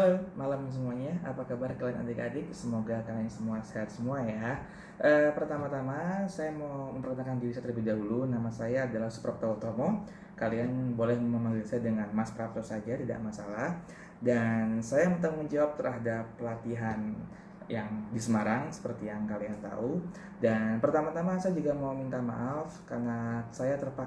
Halo, malam semuanya. Apa kabar kalian adik-adik? Semoga kalian semua sehat semua ya. Pertama-tama saya mau memperkenalkan diri saya terlebih dahulu. Nama saya adalah Suprapto Utomo. Kalian boleh memanggil saya dengan Mas Prapto saja, tidak masalah. Dan saya bertanggung jawab terhadap pelatihan yang di Semarang seperti yang kalian tahu. Dan pertama-tama saya juga mau minta maaf karena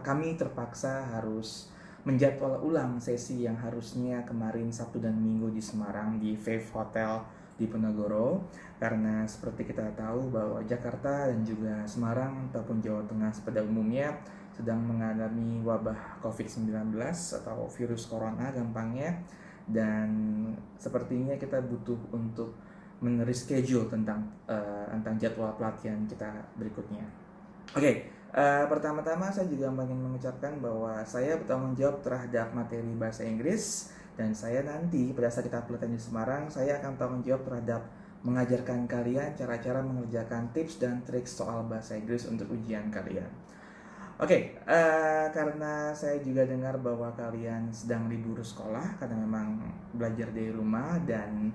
kami terpaksa harus menjadwal ulang sesi yang harusnya kemarin Sabtu dan Minggu di Semarang di Fave Hotel di Penogoro, karena seperti kita tahu bahwa Jakarta dan juga Semarang ataupun Jawa Tengah pada umumnya sedang mengalami wabah COVID-19 atau virus corona gampangnya, dan sepertinya kita butuh untuk mereschedule tentang jadwal pelatihan kita berikutnya. Oke, pertama-tama saya juga ingin mengucapkan bahwa saya bertanggung jawab terhadap materi bahasa Inggris, dan saya nanti pada saat kita pelatihan di Semarang, saya akan tanggung jawab terhadap mengajarkan kalian cara-cara mengerjakan tips dan trik soal bahasa Inggris untuk ujian kalian. Oke, karena saya juga dengar bahwa kalian sedang libur sekolah karena memang belajar dari rumah, dan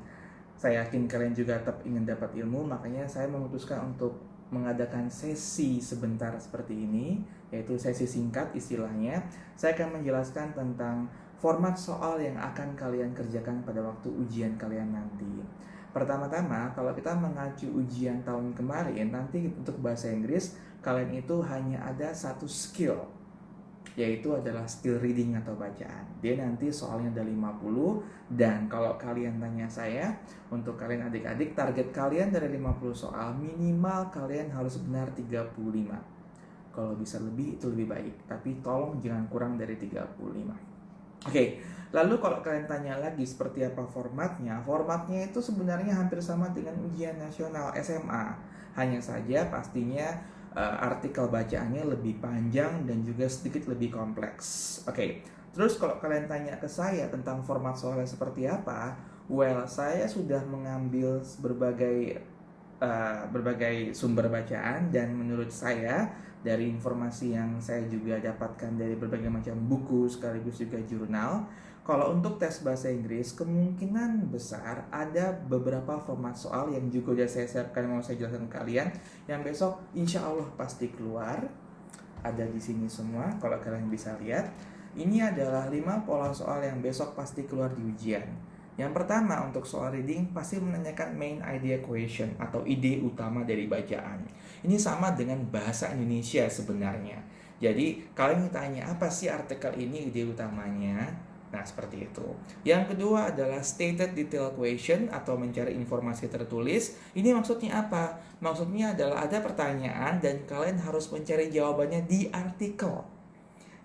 saya yakin kalian juga tetap ingin dapat ilmu, makanya saya memutuskan untuk mengadakan sesi sebentar seperti ini, yaitu sesi singkat istilahnya. Saya akan menjelaskan tentang format soal yang akan kalian kerjakan pada waktu ujian kalian nanti. Pertama-tama, kalau kita mengacu ujian tahun kemarin, nanti untuk bahasa Inggris, kalian itu hanya ada satu skill, yaitu adalah skill reading atau bacaan. Dia nanti soalnya ada 50, dan kalau kalian tanya saya, untuk kalian adik-adik, target kalian dari 50 soal, minimal kalian harus benar 35. Kalau bisa lebih, itu lebih baik, tapi tolong jangan kurang dari 35. Oke, lalu kalau kalian tanya lagi seperti apa formatnya, formatnya itu sebenarnya hampir sama dengan ujian nasional SMA. Hanya saja pastinya artikel bacaannya lebih panjang dan juga sedikit lebih kompleks. Oke, terus kalau kalian tanya ke saya tentang format soalnya seperti apa, saya sudah mengambil berbagai sumber bacaan, dan menurut saya dari informasi yang saya juga dapatkan dari berbagai macam buku sekaligus juga jurnal, kalau untuk tes bahasa Inggris kemungkinan besar ada beberapa format soal yang juga sudah saya siapkan, mau saya jelaskan ke kalian, yang besok insya Allah pasti keluar. Ada di sini semua, kalau kalian bisa lihat. Ini adalah 5 pola soal yang besok pasti keluar di ujian. Yang pertama, untuk soal reading pasti menanyakan main idea question atau ide utama dari bacaan. Ini sama dengan bahasa Indonesia sebenarnya. Jadi kalian tanya apa sih artikel ini, ide utamanya. Nah, seperti itu. Yang kedua adalah stated detail question atau mencari informasi tertulis. Ini maksudnya apa? Maksudnya adalah ada pertanyaan dan kalian harus mencari jawabannya di artikel.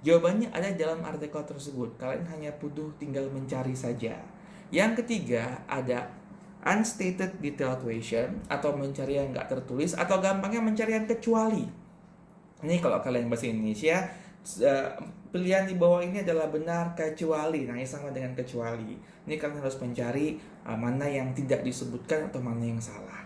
Jawabannya ada dalam artikel tersebut. Kalian hanya butuh tinggal mencari saja. Yang ketiga ada unstated detail question atau mencari yang nggak tertulis, atau gampangnya mencari yang kecuali. Ini kalau kalian bahasa Indonesia, pilihan di bawah ini adalah benar kecuali. Nah, ini sama dengan kecuali. Ini kalian harus mencari mana yang tidak disebutkan atau mana yang salah.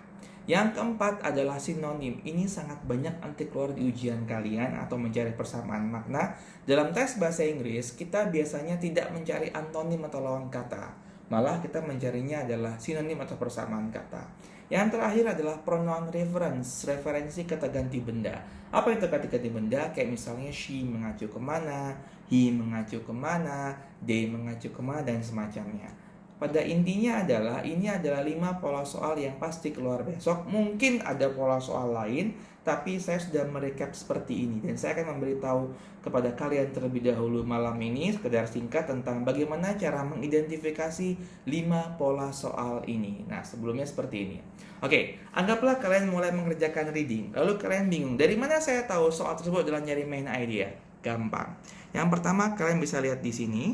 Yang keempat adalah sinonim. Ini sangat banyak nanti keluar di ujian kalian atau mencari persamaan makna. Dalam tes bahasa Inggris, kita biasanya tidak mencari antonim atau lawan kata. Malah kita mencarinya adalah sinonim atau persamaan kata. Yang terakhir adalah pronoun reference, referensi kata ganti benda. Apa itu kata ganti benda? Kayak misalnya she mengacu kemana, he mengacu kemana, they mengacu kemana, dan semacamnya. Pada intinya adalah ini adalah 5 pola soal yang pasti keluar besok. Mungkin ada pola soal lain, tapi saya sudah merecap seperti ini, dan saya akan memberitahu kepada kalian terlebih dahulu malam ini sekedar singkat tentang bagaimana cara mengidentifikasi 5 pola soal ini. Nah, sebelumnya seperti ini. Oke, anggaplah kalian mulai mengerjakan reading, lalu kalian bingung, dari mana saya tahu soal tersebut adalah nyari main idea? Gampang. Yang pertama, kalian bisa lihat di sini.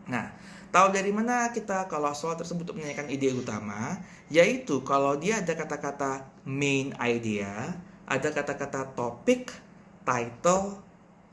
Nah, tahu dari mana kita kalau soal tersebut untuk menanyakan ide utama? Yaitu kalau dia ada kata-kata main idea, ada kata-kata topik, title,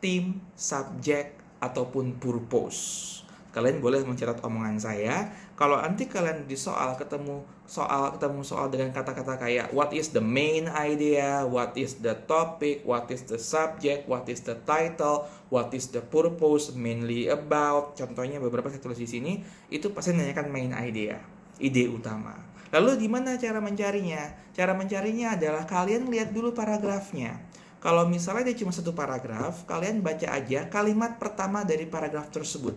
theme, subject, ataupun purpose. Kalian boleh mencatat omongan saya. Kalau nanti kalian di soal ketemu soal dengan kata-kata kayak what is the main idea, what is the topic, what is the subject, what is the title, what is the purpose, mainly about. Contohnya beberapa saya tulis di sini, itu pasti menanyakan main idea. ide utama. Lalu gimana cara mencarinya? Cara mencarinya adalah kalian lihat dulu paragrafnya. Kalau misalnya dia cuma satu paragraf, kalian baca aja kalimat pertama dari paragraf tersebut.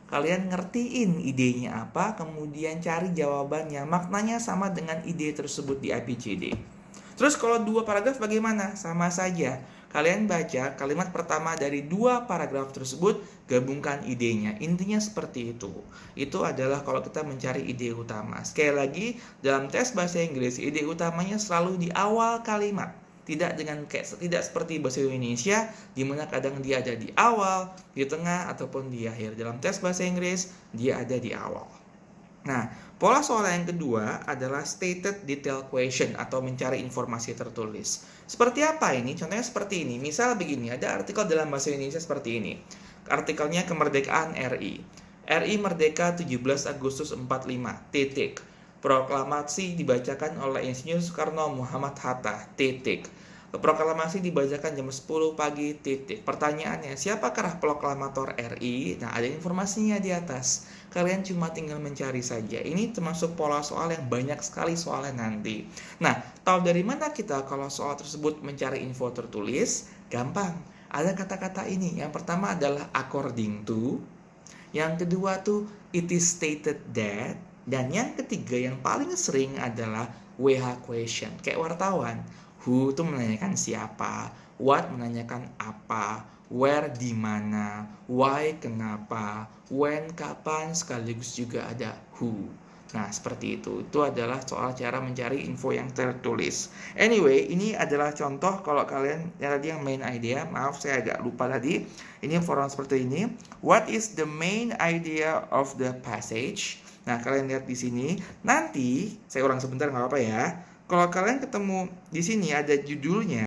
Kalian ngertiin idenya apa, kemudian cari jawabannya. Maknanya sama dengan ide tersebut di ABCD. Terus kalau 2 paragraf bagaimana? Sama saja. Kalian baca kalimat pertama dari 2 paragraf tersebut, gabungkan idenya. Intinya seperti itu. Itu adalah kalau kita mencari ide utama. Sekali lagi, dalam tes bahasa Inggris, ide utamanya selalu di awal kalimat. Tidak seperti bahasa Indonesia, di mana kadang dia ada di awal, di tengah, ataupun di akhir. Dalam tes bahasa Inggris, dia ada di awal. Nah, pola soal yang kedua adalah stated detail question atau mencari informasi tertulis. Seperti apa ini? Contohnya seperti ini. Misal begini, ada artikel dalam bahasa Indonesia seperti ini. Artikelnya Kemerdekaan RI. RI merdeka 17 Agustus 45. Titik. Proklamasi dibacakan oleh Insinyur Soekarno Muhammad Hatta. Titik. Proklamasi dibacakan jam 10 pagi. Titik. Pertanyaannya, siapakah proklamator RI? Nah, ada informasinya di atas. Kalian cuma tinggal mencari saja. Ini termasuk pola soal yang banyak sekali soalnya nanti. Nah, tahu dari mana kita kalau soal tersebut mencari info tertulis? Gampang. Ada kata-kata ini. Yang pertama adalah according to. Yang kedua tuh it is stated that. Dan yang ketiga yang paling sering adalah WH question. Kayak wartawan. Who itu menanyakan siapa. What menanyakan apa. Where di mana. Why kenapa. When kapan, sekaligus juga ada who. Nah, seperti itu. Itu adalah soal cara mencari info yang tertulis. Anyway, ini adalah contoh kalau kalian tadi yang main idea. Maaf, saya agak lupa tadi. Ini format seperti ini. What is the main idea of the passage? Nah, kalian lihat di sini. Nanti, saya ulang sebentar nggak apa-apa ya. Kalau kalian ketemu di sini ada judulnya.